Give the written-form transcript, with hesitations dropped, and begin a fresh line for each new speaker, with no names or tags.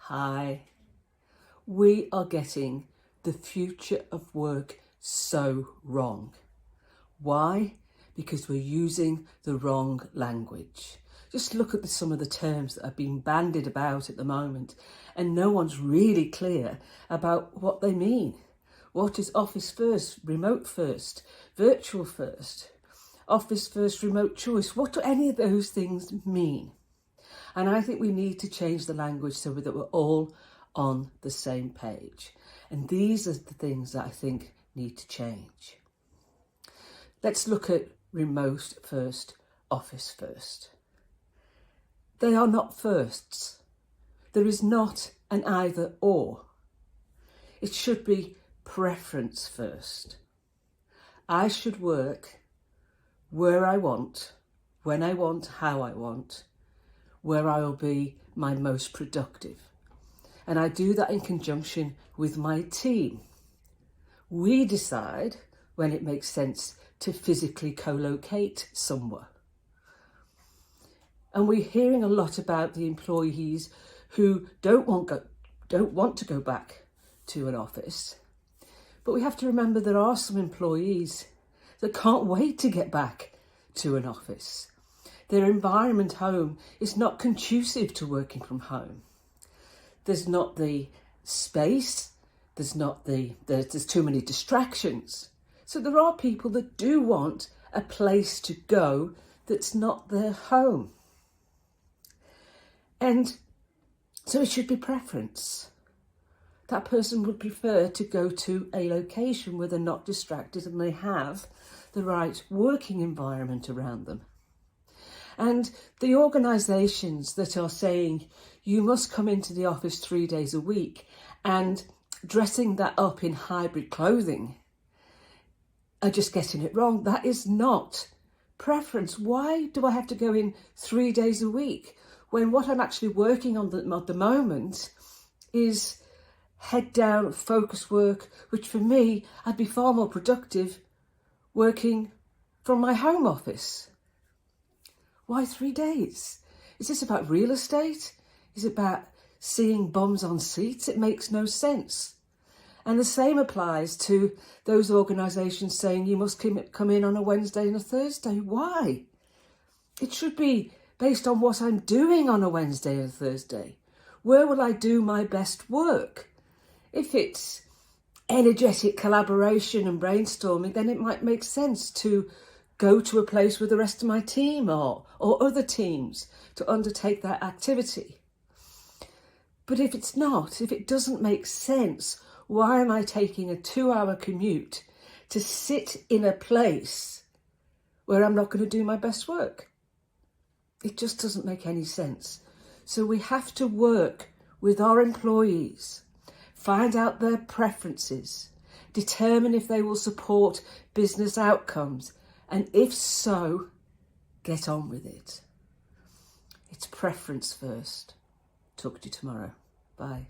Hi. We are getting the future of work so wrong. Why? Because we're using the wrong language. Just look at some of the terms that are being bandied about at the moment, and no one's really clear about what they mean. What is office first, remote first, virtual first, office first, remote choice? What do any of those things mean? And I think we need to change the language so that we're all on the same page. And these are the things that I think need to change. Let's look at remote first, office first. They are not firsts. There is not an either or. It should be preference first. I should work where I want, when I want, how I want, where I will be my most productive. And I do that in conjunction with my team. We decide when it makes sense to physically co-locate somewhere. And we're hearing a lot about the employees who don't want to go back to an office. But we have to remember there are some employees that can't wait to get back to an office. Their environment home is not conducive to working from home. There's not the space, there's too many distractions. So there are people that do want a place to go that's not their home. And so it should be preference. That person would prefer to go to a location where they're not distracted and they have the right working environment around them. And the organisations that are saying you must come into the office 3 days a week and dressing that up in hybrid clothing are just getting it wrong. That is not preference. Why do I have to go in 3 days a week when what I'm actually working on at the moment is head down focus work, which for me, I'd be far more productive working from my home office. Why 3 days? Is this about real estate? Is it about seeing bums on seats? It makes no sense. And the same applies to those organisations saying you must come in on a Wednesday and a Thursday. Why? It should be based on what I'm doing on a Wednesday and a Thursday. Where will I do my best work? If it's energetic collaboration and brainstorming, then it might make sense to go to a place with the rest of my team or other teams to undertake that activity. But if it's not, if it doesn't make sense, why am I taking a 2-hour commute to sit in a place where I'm not going to do my best work? It just doesn't make any sense. So we have to work with our employees, find out their preferences, determine if they will support business outcomes, and if so, get on with it. It's preference first. Talk to you tomorrow. Bye.